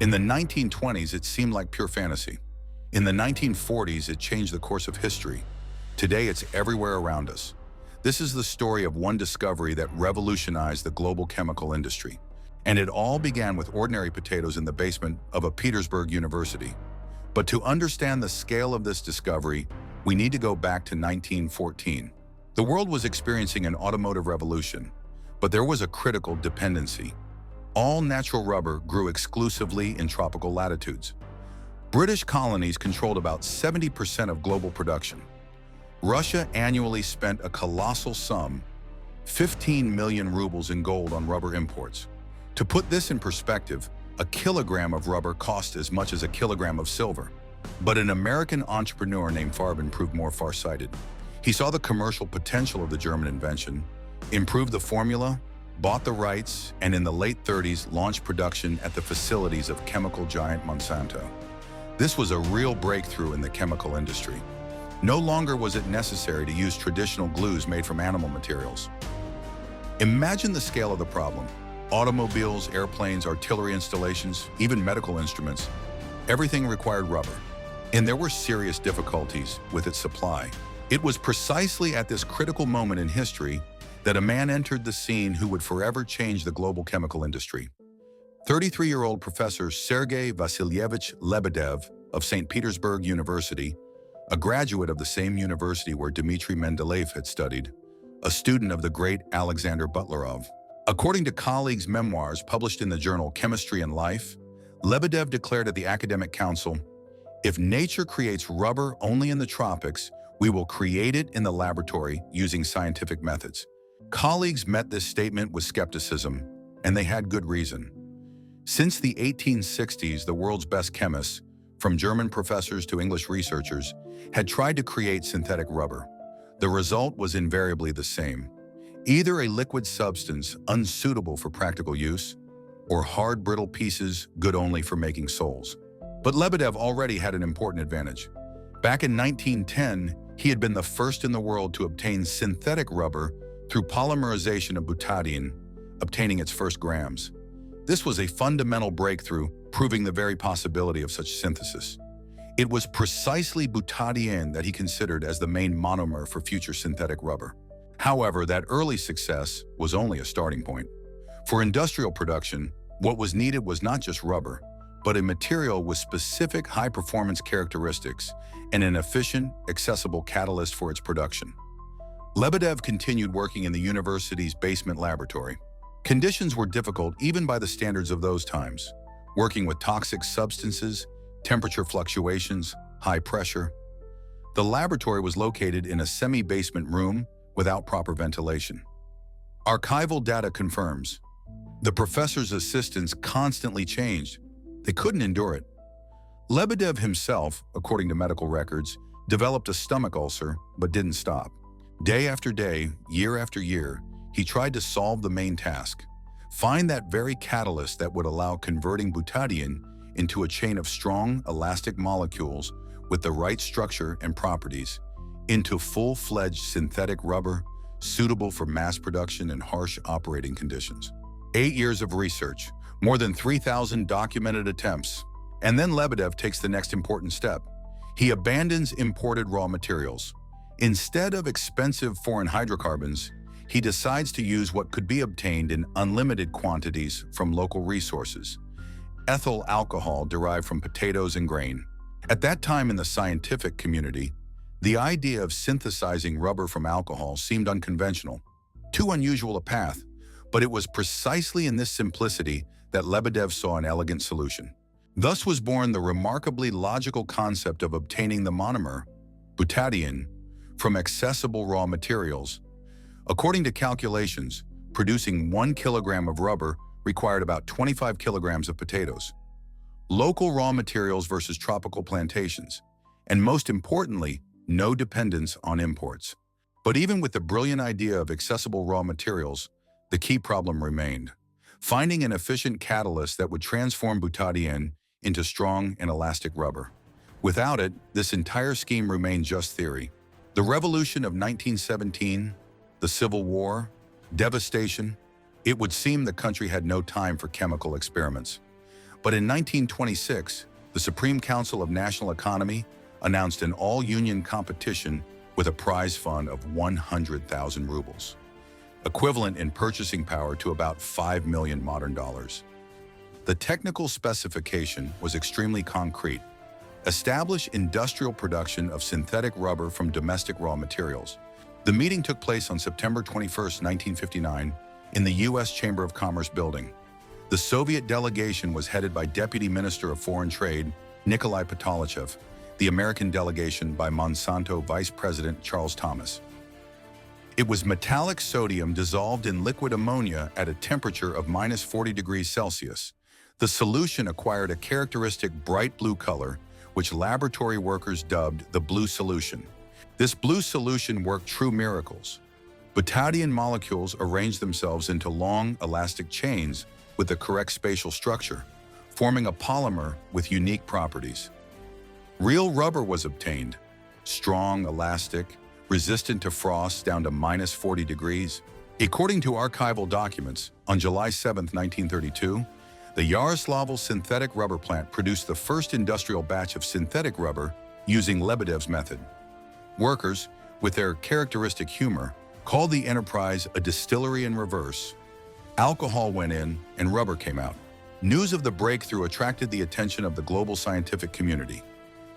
In the 1920s, it seemed like pure fantasy. In the 1940s, it changed the course of history. Today, it's everywhere around us. This is the story of one discovery that revolutionized the global chemical industry. And it all began with ordinary potatoes in the basement of a Petersburg university. But to understand the scale of this discovery, we need to go back to 1914. The world was experiencing an automotive revolution, but there was a critical dependency. All natural rubber grew exclusively in tropical latitudes. British colonies controlled about 70% of global production. Russia annually spent a colossal sum, 15 million rubles in gold on rubber imports. To put this in perspective, a kilogram of rubber cost as much as a kilogram of silver. But an American entrepreneur named Farben proved more farsighted. He saw the commercial potential of the German invention, improved the formula, bought the rights, and in the late 30s launched production at the facilities of chemical giant Monsanto. This was a real breakthrough in the chemical industry. No longer was it necessary to use traditional glues made from animal materials. Imagine the scale of the problem. Automobiles, airplanes, artillery installations, even medical instruments, everything required rubber. And there were serious difficulties with its supply. It was precisely at this critical moment in history that a man entered the scene who would forever change the global chemical industry. 33-year-old Professor Sergei Vasilyevich Lebedev of St. Petersburg University, a graduate of the same university where Dmitry Mendeleev had studied, a student of the great Alexander Butlerov. According to colleagues' memoirs published in the journal Chemistry and Life, Lebedev declared at the Academic Council, "If nature creates rubber only in the tropics, we will create it in the laboratory using scientific methods." Colleagues met this statement with skepticism, and they had good reason. Since the 1860s, the world's best chemists, from German professors to English researchers, had tried to create synthetic rubber. The result was invariably the same: either a liquid substance unsuitable for practical use, or hard, brittle pieces good only for making soles. But Lebedev already had an important advantage. Back in 1910, he had been the first in the world to obtain synthetic rubber through polymerization of butadiene, obtaining its first grams. This was a fundamental breakthrough, proving the very possibility of such synthesis. It was precisely butadiene that he considered as the main monomer for future synthetic rubber. However, that early success was only a starting point. For industrial production, what was needed was not just rubber, but a material with specific high-performance characteristics and an efficient, accessible catalyst for its production. Lebedev continued working in the university's basement laboratory. Conditions were difficult even by the standards of those times, working with toxic substances, temperature fluctuations, high pressure. The laboratory was located in a semi-basement room without proper ventilation. Archival data confirms the professor's assistants constantly changed. They couldn't endure it. Lebedev himself, according to medical records, developed a stomach ulcer but didn't stop. Day after day, year after year, he tried to solve the main task: find that very catalyst that would allow converting butadiene into a chain of strong, elastic molecules with the right structure and properties into full-fledged synthetic rubber suitable for mass production in harsh operating conditions. 8 years of research, more than 3,000 documented attempts, and then Lebedev takes the next important step. He abandons imported raw materials. Instead of expensive foreign hydrocarbons, he decides to use what could be obtained in unlimited quantities from local resources: ethyl alcohol derived from potatoes and grain. At that time in the scientific community, the idea of synthesizing rubber from alcohol seemed unconventional, too unusual a path, but it was precisely in this simplicity that Lebedev saw an elegant solution. Thus was born the remarkably logical concept of obtaining the monomer, butadiene, from accessible raw materials. According to calculations, producing 1 kilogram of rubber required about 25 kilograms of potatoes. Local raw materials versus tropical plantations, and most importantly, no dependence on imports. But even with the brilliant idea of accessible raw materials, the key problem remained: finding an efficient catalyst that would transform butadiene into strong and elastic rubber. Without it, this entire scheme remained just theory. The revolution of 1917, the Civil War, devastation, it would seem the country had no time for chemical experiments. But in 1926, the Supreme Council of National Economy announced an all-union competition with a prize fund of 100,000 rubles, equivalent in purchasing power to about 5 million modern dollars. The technical specification was extremely concrete: establish industrial production of synthetic rubber from domestic raw materials. The meeting took place on September 21, 1959, in the U.S. Chamber of Commerce building. The Soviet delegation was headed by Deputy Minister of Foreign Trade Nikolai Patolichev, the American delegation by Monsanto Vice President Charles Thomas. It was metallic sodium dissolved in liquid ammonia at a temperature of minus 40 degrees Celsius. The solution acquired a characteristic bright blue color, which laboratory workers dubbed the blue solution. This blue solution worked true miracles. Butadiene molecules arranged themselves into long, elastic chains with the correct spatial structure, forming a polymer with unique properties. Real rubber was obtained: strong, elastic, resistant to frost down to minus 40 degrees. According to archival documents, on July 7, 1932, the Yaroslavl synthetic rubber plant produced the first industrial batch of synthetic rubber using Lebedev's method. Workers, with their characteristic humor, called the enterprise a distillery in reverse. Alcohol went in and rubber came out. News of the breakthrough attracted the attention of the global scientific community.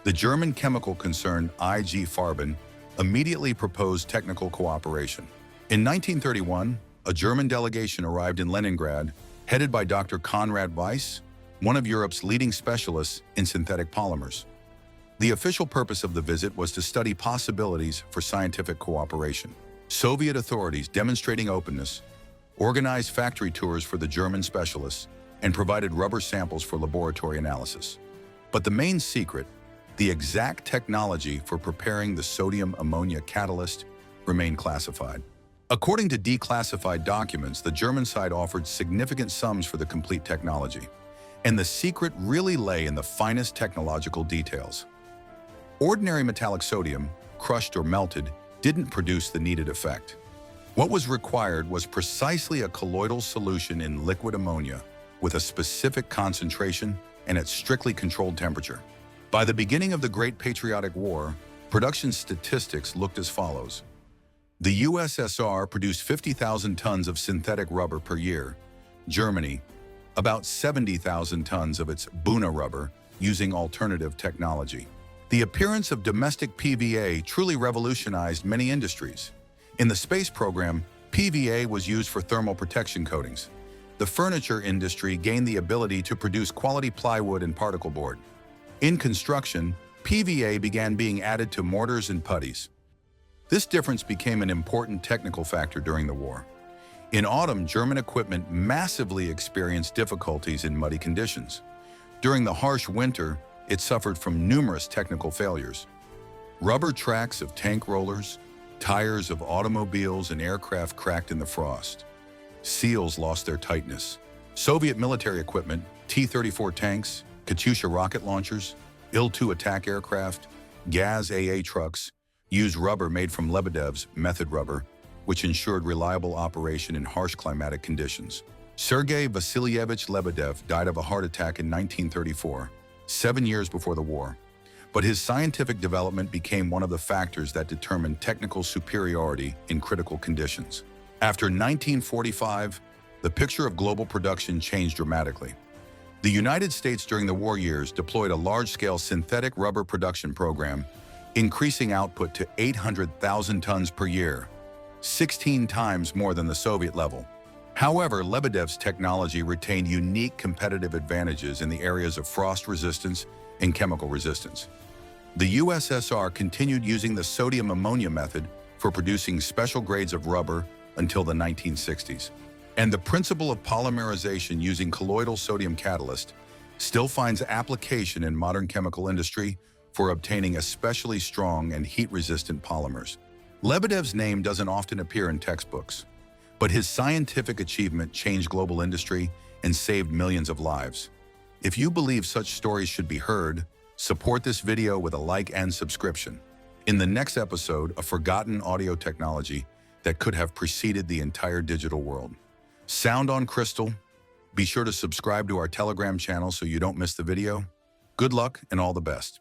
The German chemical concern IG Farben immediately proposed technical cooperation. In 1931, a German delegation arrived in Leningrad, headed by Dr. Konrad Weiss, one of Europe's leading specialists in synthetic polymers. The official purpose of the visit was to study possibilities for scientific cooperation. Soviet authorities, demonstrating openness, organized factory tours for the German specialists and provided rubber samples for laboratory analysis. But the main secret, the exact technology for preparing the sodium ammonia catalyst, remained classified. According to declassified documents, the German side offered significant sums for the complete technology, and the secret really lay in the finest technological details. Ordinary metallic sodium, crushed or melted, didn't produce the needed effect. What was required was precisely a colloidal solution in liquid ammonia with a specific concentration and at strictly controlled temperature. By the beginning of the Great Patriotic War, production statistics looked as follows. The USSR produced 50,000 tons of synthetic rubber per year. Germany, about 70,000 tons of its Buna rubber using alternative technology. The appearance of domestic PVA truly revolutionized many industries. In the space program, PVA was used for thermal protection coatings. The furniture industry gained the ability to produce quality plywood and particle board. In construction, PVA began being added to mortars and putties. This difference became an important technical factor during the war. In autumn, German equipment massively experienced difficulties in muddy conditions. During the harsh winter, it suffered from numerous technical failures. Rubber tracks of tank rollers, tires of automobiles and aircraft cracked in the frost. Seals lost their tightness. Soviet military equipment, T-34 tanks, Katyusha rocket launchers, Il-2 attack aircraft, Gaz-AA trucks, used rubber made from Lebedev's method rubber, which ensured reliable operation in harsh climatic conditions. Sergei Vasilyevich Lebedev died of a heart attack in 1934, 7 years before the war. But his scientific development became one of the factors that determined technical superiority in critical conditions. After 1945, the picture of global production changed dramatically. The United States during the war years deployed a large-scale synthetic rubber production program, increasing output to 800,000 tons per year, 16 times more than the Soviet level. However, Lebedev's technology retained unique competitive advantages in the areas of frost resistance and chemical resistance. The USSR continued using the sodium ammonia method for producing special grades of rubber until the 1960s. And the principle of polymerization using colloidal sodium catalyst still finds application in modern chemical industry for obtaining especially strong and heat-resistant polymers. Lebedev's name doesn't often appear in textbooks, but his scientific achievement changed global industry and saved millions of lives. If you believe such stories should be heard, support this video with a like and subscription. In the next episode, a forgotten audio technology that could have preceded the entire digital world. Sound on crystal, Be sure to subscribe to our Telegram channel so you don't miss the video. Good luck and all the best.